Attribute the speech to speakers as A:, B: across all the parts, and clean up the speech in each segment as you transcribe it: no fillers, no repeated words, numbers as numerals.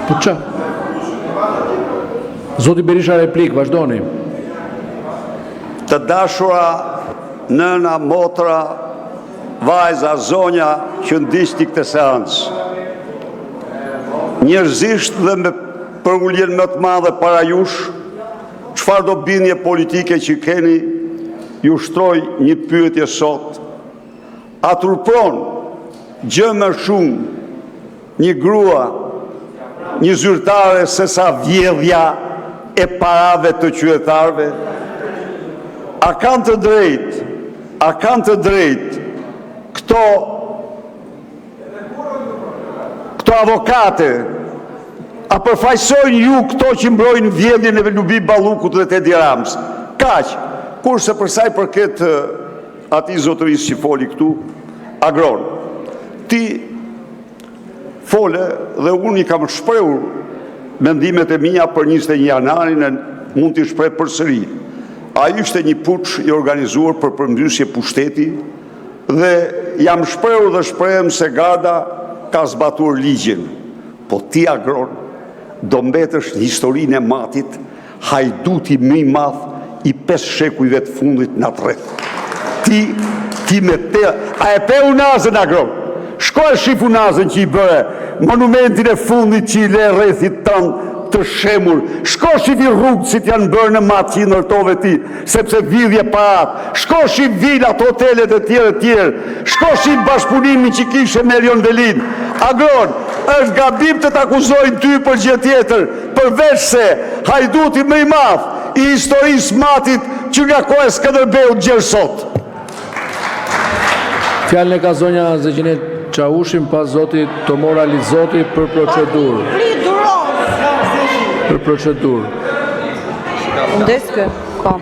A: Po që? Zoti Berisha replik, vazhdoni.
B: Të dashura, nëna, motra, vajza, zonja që ndiqni këtë seancë. Njerëzisht dhe me përvulljen më të madhe para jush, çfarë do bindje politike që keni, ju shtroj një pyetje sot. A turpron gjë më shumë një grua, një zyrtare se sa vjedhja e parave të qytetarëve? A kanë të drejtë këto avokate, a përfaqësojnë ju këto që mbrojnë vjedhjen e Lubi Ballukut dhe Tedi Ramës? Kaq, kurse për sa i përket atij zotërisë që foli këtu, Agron, ti fole dhe unë i kam shprehur mendimet e mia për 21 janarin e mund t'i shpreh përsëri. Ai ishte një puç i organizuar për përmbysje pushteti dhe jam shprehur dhe shprehem se Garda ka zbatuar ligjin. Po ti, Agron, do mbetesh në historinë e matit hajduti më i madh i 5 shekujve të fundit në rreth. Ti me te, a e pe unazën, Agron? Shko e shif unazën që i bëre, monumentin e fundit që i le rrethit tanë të shemur. Shko shif i rrugë që t'janë bërë në matë që i nërtove ti, sepse vidhje parat. Shko shif vilat, hotelet e tjerë. Shko shif bashkëpunimin që kishe Merion Velin. Agron, është gabim të t'akuzojnë ty për gjë tjetër, përveç se hajduti më i madh i historisë matit që nga kohë e Skënderbeut gjerë sot.
A: Fjalën e ka zonja Zeqinet Çavushin, pas zoti Tomora Lizoti për procedurë. Për procedurë.
C: Ndeske, ka.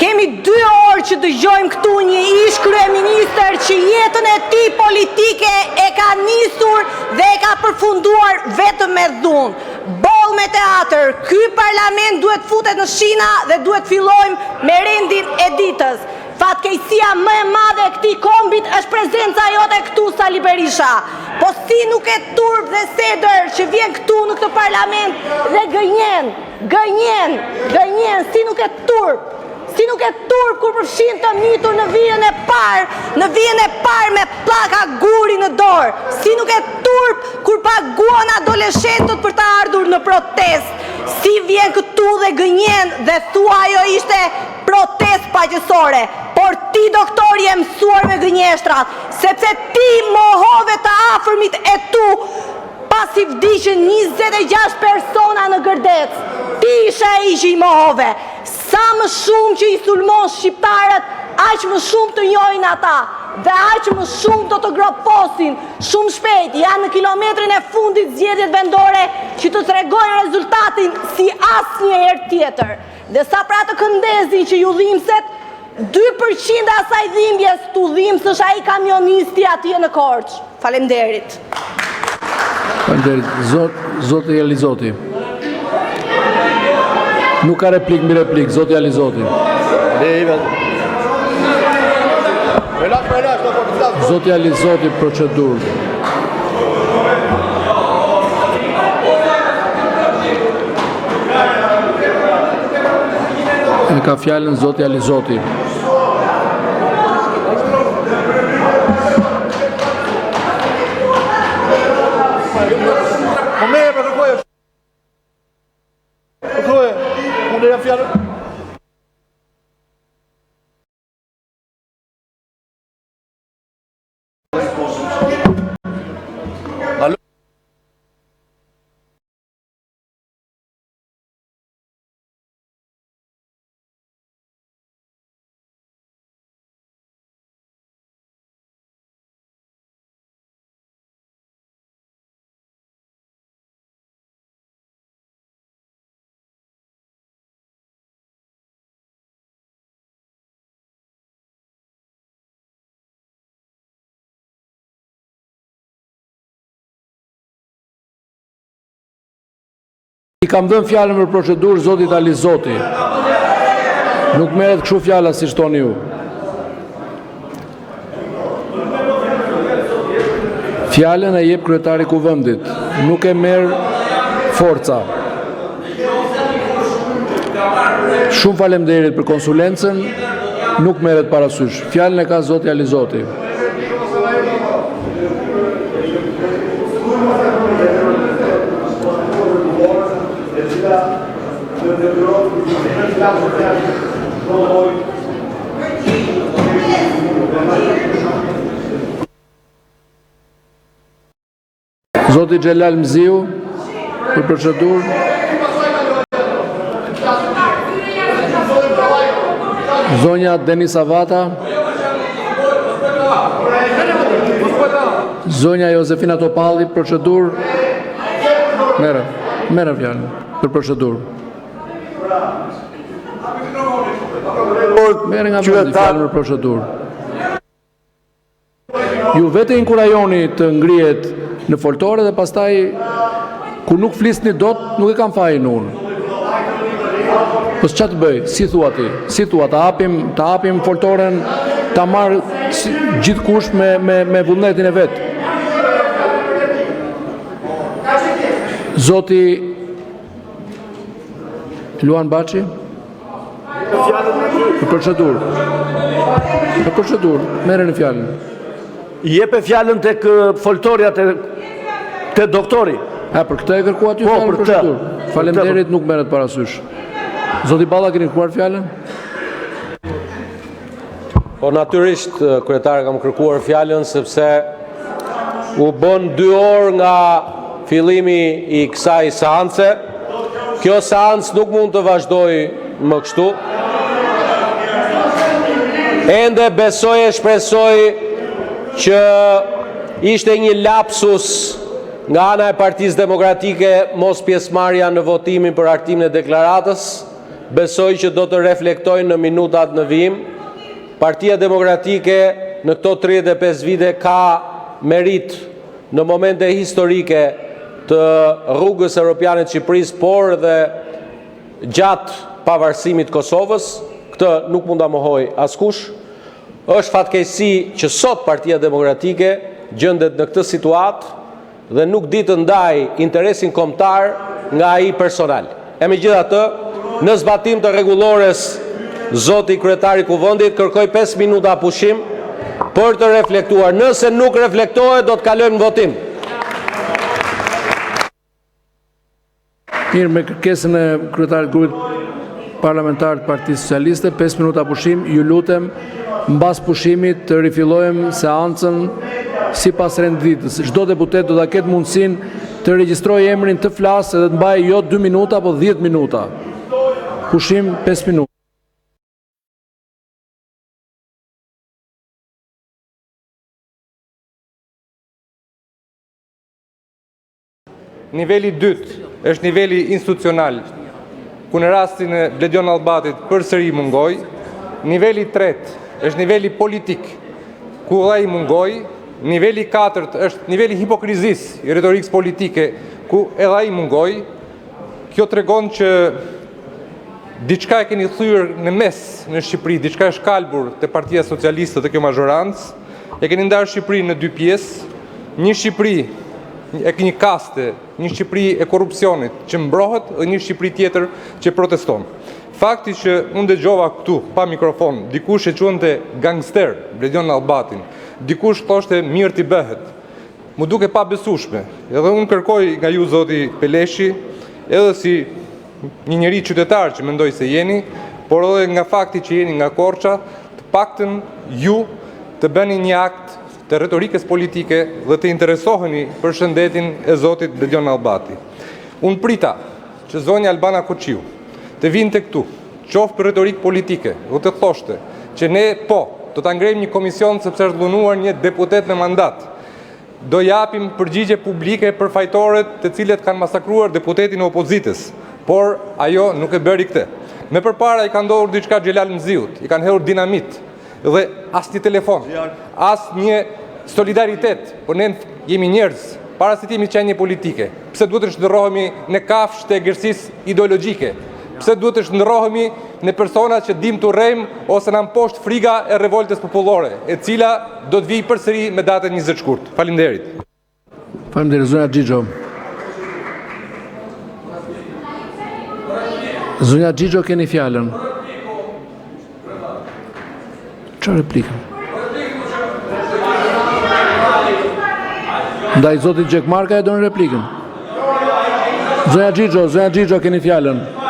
C: Kemi 2 orë që dëgjojmë këtu një ish kryeministër që jetën e tij politike e ka nisur dhe e ka përfunduar vetëm me dhunë. Boll me teatr, ky parlament duhet futet në shina dhe duhet fillojmë me rendin e ditës. Fatkeqësia më e madhe e këtij kombit është prezenca jote këtu, Sali Berisha. Po si nuk e turp dhe sedër që vjen këtu në këtë parlament dhe gënjen, si nuk e turp. Si nuk e turp kur përfshin të mitur në vijën e parë me pllaka guri në dorë. Si nuk e turp kur paguan adoleshentët për të ardhur në protestë. Si vjen këtu dhe gënjen dhe thua ajo ishte protestë paqësore. Por ti, doktor, je mësuar me gënjeshtrat, sepse ti mohove të afërmit e tu pasi vdiqën 26 persona në Gërdec. Ti ishe ai që i mohove. Sa më shumë që i sulmon shqiptarët, aq më shumë të njohin ata dhe aq më shumë do të groposin. Shumë shpejt janë në kilometrin e fundit zgjedhjet vendore që të tregojnë rezultatin si asnjëherë tjetër. Dhe sa pra të këndezin që ju dhimbset, 2% e asaj dhimbjes tu dhimbsësh ai kamionisti atje në Korçë. Faleminderit.
A: Faleminderit. Zoti Elizoti. Nuk ka replik mbi replik, zoti Elizoti. Zoti Elizoti, procedurë. E ka fjalën zoti Elizoti. I kam dhënë fjalën për procedurë zotit Elizoti. Nuk merret kështu fjala si shtoni ju. Fjalën e jep kryetari i kuvendit. Nuk e merr Forca. Shumë faleminderit për konsulencën, nuk merret parasysh. Fjalën e ka zoti Alizoti. Zoti Xhelal Mziu për procedurë. Zonja Denisa Vata. Zonja Josefina Topalli, procedurë. Merë fjalën për procedurë. Merë nga vendi fjalën për procedurë. Ju vete inkurajoni të ngrihet në foltore dhe pastaj kur nuk flisni dot, nuk e kam fajin unë. Po ç'a të bëj? Si thua ti? Si thua ta hapim foltoren, ta marr gjithkush me vullnetin e vet. Zoti Luan Baçi për procedurë. Për procedurë, merreni fjalën.
D: Jepe fjalën tek foltorja te doktori.
A: Për këtë e kërkuat ju fjalën për procedurë. Faleminderit, nuk merret parasysh. Zoti Balla, keni kërkuar fjalën?
E: Po natyrisht, kryetare, kam kërkuar fjalën sepse u bën 2 orë nga fillimi i kësaj seance. Kjo seancë nuk mund të vazhdoj më kështu. Ende besoj e shpresoj që ishte një lapsus nga ana e Partisë Demokratike mos pjesëmarrja në votimin për hartimin e deklaratës. Besoj që do të reflektojnë në minutat në vijim. Partia Demokratike në këto 35 vite ka merit në momente historike të rrugës europiane të Shqipërisë, por dhe gjatë pavarësimit të Kosovës. Këtë nuk mund ta mohoj askush. Është fatkeqësi që sot Partia Demokratike gjendet në këtë situatë dhe nuk di të ndaj interesin kombëtar nga ai personal. E megjithatë, në zbatim të rregullores, zoti kryetari i kuvendit kërkoi 5 minuta pushim për të reflektuar. Nëse nuk reflektohet, do të kalojmë në votim.
A: Mirë, me kërkesën e kryetarit grupit parlamentar të Partisë Socialiste, 5 minuta pushim, ju lutem mbas pushimit të rifillojmë seancën sipas renditës. Çdo deputet do ta ketë mundësinë të regjistrojë emrin, të flasë dhe të mbajë jo 2 minuta, po 10 minuta. Pushim 5 minuta.
F: Niveli 2 është niveli institucional, ku në rastin e Bledion Allbatit përsëri mungoi. Niveli 3 është niveli politik, ku ai mungoi. Niveli 4 është niveli hipokrizisë i retorikës politike, ku edhe ai mungoi. Kjo tregon që diçka e keni thyer në mes në Shqipëri, diçka e shkalbur te Partia Socialiste dhe kjo mazhorancë. E keni ndarë Shqipërinë në 2 pjesë, një Shqipëri e një kaste, një Shqipëri e korrupsionit që mbrohet dhe një Shqipëri tjetër që proteston. Fakti që unë dëgjova këtu pa mikrofon, dikush e quante gangster Bledion Allbatin, dikush thoshte mirë t'i bëhet, mu duke pa besueshme. Edhe unë kërkoj nga ju zoti Peleshi, edhe si një njeri qytetar që mendoj se jeni, por edhe nga fakti që jeni nga Korça, të paktën ju të bëni një akt të retorikës politike dhe të interesoheni për shëndetin e zotit Bledion Allbati. Unë prita që zonja Albana Koqiu të vinte këtu, qoftë për retorikë politike, dhe të thoshte që ne do të ngrejmë një komision sepse është dhunuar një deputet në mandat. Do japim përgjigje publike për fajtorët të cilët kanë masakruar deputetin e opozitës, por ajo nuk e bëri këtë. Me përpara i ka ndodhur diçka Xhelal Mziut, i kanë hedhur dinamit dhe as një telefon, as një solidaritet, por ne jemi njerëz, para se të jemi qenie politike. Pse duhet të shndërrohemi në kafshë të egërsisë ideologjike? Pse duhet të shndërrohemi në persona që dim të urrejmë ose na mposht friga e revoltës popullore, e cila do të vijë përsëri me datën 20 shkurt. Faleminderit.
A: Faleminderit, zonja Xhixho. Zonja Xhixho, keni fjalën. Çfarë replikën? Ndaj zotit Gjekmarka e do në replikën. Zonja Xhixho, keni fjalën.